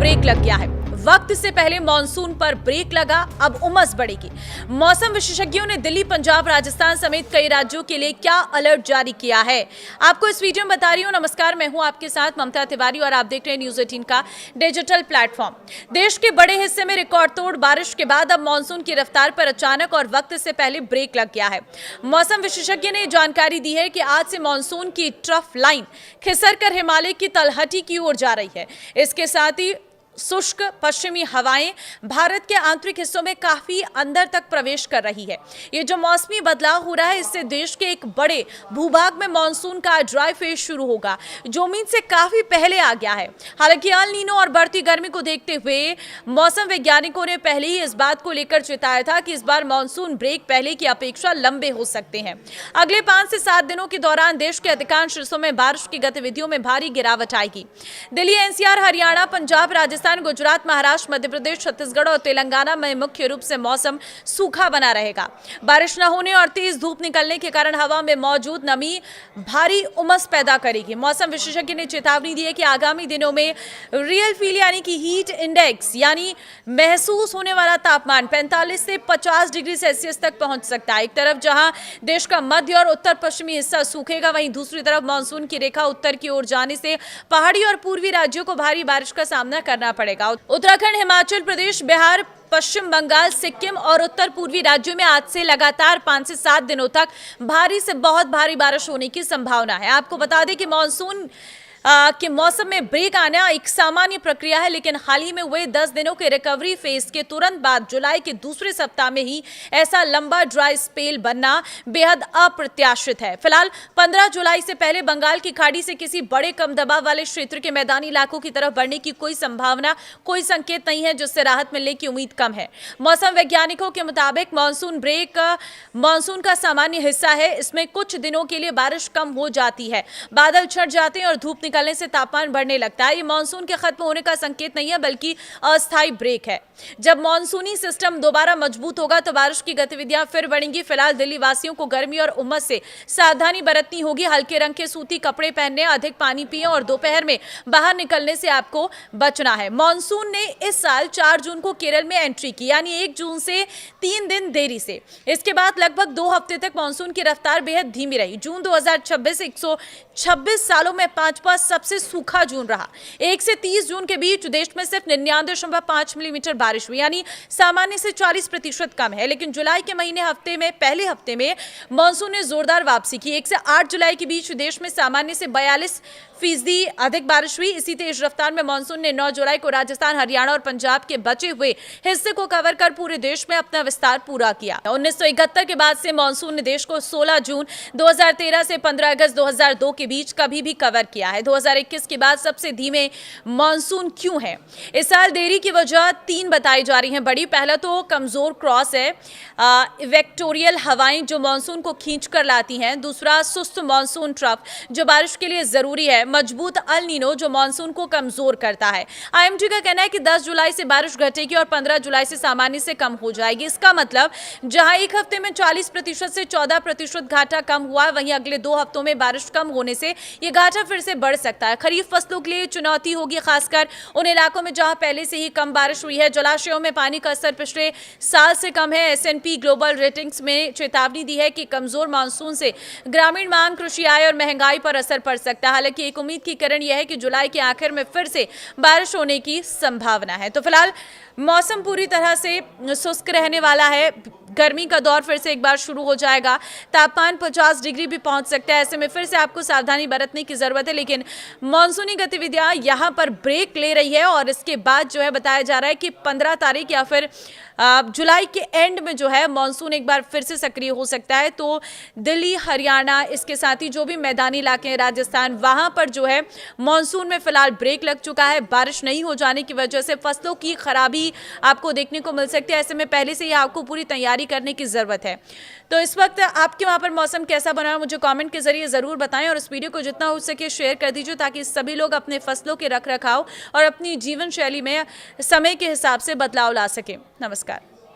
Break लग गया है। वक्त से पहले मानसून पर ब्रेक लगा, अब उमस बढ़ेगी। मौसम विशेषज्ञों ने दिल्ली, पंजाब, राजस्थान समेत कई राज्यों के लिए क्या अलर्ट जारी किया है, आपको इस वीडियो में बता रही हूं। नमस्कार, मैं हूं आपके साथ ममता तिवारी और आप देख रहे हैं न्यूज 18 का डिजिटल प्लेटफॉर्म। देश के बड़े हिस्से में रिकॉर्ड तोड़ बारिश के बाद अब मानसून की रफ्तार पर अचानक और वक्त से पहले ब्रेक लग गया है। मौसम विशेषज्ञ ने जानकारी दी है कि आज से मानसून की ट्रफ लाइन खिसककर हिमालय की तलहटी की ओर जा रही है। इसके साथ ही शुष्क पश्चिमी हवाएं भारत के आंतरिक हिस्सों में काफी अंदर तक प्रवेश कर रही है। ये जो मौसमी बदलाव हो रहा है, इससे देश के एक बड़े भूभाग में मानसून का ड्राई फेज शुरू होगा, जो उम्मीद से काफी पहले आ गया है। हालांकि एल नीनो और बढ़ती गर्मी को देखते हुए मौसम वैज्ञानिकों ने पहले ही इस बात को लेकर चेताया था कि इस बार मानसून ब्रेक पहले की अपेक्षा लंबे हो सकते हैं। अगले 5 से 7 दिनों के दौरान देश के अधिकांश हिस्सों में बारिश की गतिविधियों में भारी गिरावट आएगी। दिल्ली, एनसीआर, हरियाणा, पंजाब, राजस्थान, गुजरात, महाराष्ट्र, मध्य प्रदेश, छत्तीसगढ़ और तेलंगाना में मुख्य रूप से मौसम सूखा बना रहेगा। बारिश न होने और तेज धूप निकलने के कारण हवा में मौजूद नमी भारी उमस पैदा करेगी। मौसम विशेषज्ञ ने चेतावनी दी है कि आगामी दिनों में रियल फील यानी कि हीट इंडेक्स यानी महसूस होने वाला तापमान 45 से 50 डिग्री सेल्सियस तक पहुंच सकता है। एक तरफ जहां देश का मध्य और उत्तर पश्चिमी हिस्सा सूखेगा, वहीं दूसरी तरफ मानसून की रेखा उत्तर की ओर जाने से पहाड़ी और पूर्वी राज्यों को भारी बारिश का सामना करना पड़ेगा। उत्तराखंड, हिमाचल प्रदेश, बिहार, पश्चिम बंगाल, सिक्किम और उत्तर पूर्वी राज्यों में आज से लगातार 5 से 7 दिनों तक भारी से बहुत भारी बारिश होने की संभावना है। आपको बता दें कि मानसून के मौसम में ब्रेक आना एक सामान्य प्रक्रिया है, लेकिन हाल ही में हुए 10 दिनों के रिकवरी फेज के तुरंत बाद जुलाई के दूसरे सप्ताह में ही ऐसा लंबा ड्राई स्पेल बनना बेहद अप्रत्याशित है। फिलहाल 15 जुलाई से पहले बंगाल की खाड़ी से किसी बड़े कम दबाव वाले क्षेत्र के मैदानी इलाकों की तरफ बढ़ने की कोई संभावना, कोई संकेत नहीं है, जिससे राहत मिलने की उम्मीद कम है। मौसम वैज्ञानिकों के मुताबिक मानसून ब्रेक मानसून का सामान्य हिस्सा है। इसमें कुछ दिनों के लिए बारिश कम हो जाती है, बादल छट जाते हैं और धूप निकलने से तापमान बढ़ने लगता है। ये मानसून के खत्म होने का संकेत नहीं है, बल्कि अस्थायी ब्रेक है। जब मानसूनी सिस्टम दोबारा मजबूत होगा तो बारिश की गतिविधियां फिर बढ़ेंगी। फिलहाल दिल्ली वासियों को गर्मी और उमस से सावधानी बरतनी होगी। हल्के रंग के सूती कपड़े पहनने, अधिक पानी पिएं और दोपहर में बाहर निकलने से आपको बचना है। मानसून ने इस साल 4 जून को केरल में एंट्री की, यानी 1 जून से 3 दिन देरी से। इसके बाद लगभग 2 हफ्ते तक मानसून की रफ्तार बेहद धीमी रही। जून 2026 126 सालों में 5वां सबसे सूखा जून रहा। 1 से 30 जून के बीच देश में सिर्फ 99.5 मिलीमीटर बारिश हुई, यानी सामान्य से 40% कम है। लेकिन जुलाई के पहले हफ्ते में मानसून ने जोरदार वापसी की। 1 से 8 जुलाई के बीच देश में सामान्य से 42% अधिक बारिश हुई। इसी तेज रफ्तार में मानसून ने 9 जुलाई को राजस्थान, हरियाणा और पंजाब के बचे हुए हिस्से को कवर कर पूरे देश में अपना विस्तार पूरा किया। 1971 के बाद से मानसून ने देश को 16 जून 2013 से 15 अगस्त 2002 के बीच कभी भी कवर किया है। 2021 के बाद सबसे धीमे मानसून क्यों है? इस साल देरी की वजह 3 बताई जा रही हैं बड़ी। पहला तो कमजोर क्रॉस है, इक्वेटोरियल हवाएं जो मानसून को खींच कर लाती हैं। दूसरा सुस्त मानसून ट्रफ जो बारिश के लिए जरूरी है। मजबूत एल नीनो जो मानसून को कमजोर करता है। आईएमडी का कहना है कि 10 जुलाई से बारिश घटेगी और 15 जुलाई से सामान्य से कम हो जाएगी। इसका मतलब जहां एक हफ्ते में 40% से 14% घाटा कम हुआ, वहीं अगले 2 हफ्तों में बारिश कम होने से यह घाटा फिर से बढ़ सकता है। खरीफ फसलों के लिए चुनौती होगी, खासकर उन इलाकों में जहां पहले से ही कम बारिश हुई है। जलाशयों में पानी का स्तर पिछले साल से कम है। एसएनपी ग्लोबल रेटिंग्स में चेतावनी दी है कि कमजोर मानसून से ग्रामीण मांग, कृषि आय और महंगाई पर असर पड़ सकता है। हालांकि एक उम्मीद की किरण यह है कि जुलाई के आखिर में फिर से बारिश होने की संभावना है। तो फिलहाल मौसम पूरी तरह से शुष्क रहने वाला है। गर्मी का दौर फिर से एक बार शुरू हो जाएगा। तापमान 50 डिग्री भी पहुंच सकता है। ऐसे में फिर से आपको सावधानी बरतने की जरूरत है। लेकिन मानसूनी गतिविधियां यहां पर ब्रेक ले रही है और इसके बाद जो है बताया जा रहा है कि 15 तारीख या फिर जुलाई के एंड में जो है मानसून एक बार फिर से सक्रिय हो सकता है। तो दिल्ली, हरियाणा, इसके साथ ही जो भी मैदानी इलाके हैं, राजस्थान, वहां पर जो है मानसून में फिलहाल ब्रेक लग चुका है। बारिश नहीं हो जाने की वजह से फसलों की खराबी आपको देखने को मिल सकती है। ऐसे में पहले से ही आपको पूरी तैयारी करने की जरूरत है। तो इस वक्त आपके वहां पर मौसम कैसा बना है मुझे कमेंट के जरिए जरूर बताएं और इस वीडियो को जितना हो सके शेयर कर दीजिए, ताकि सभी लोग अपने फसलों के रख रखाव और अपनी जीवन शैली में समय के हिसाब से बदलाव ला सकें। नमस्कार।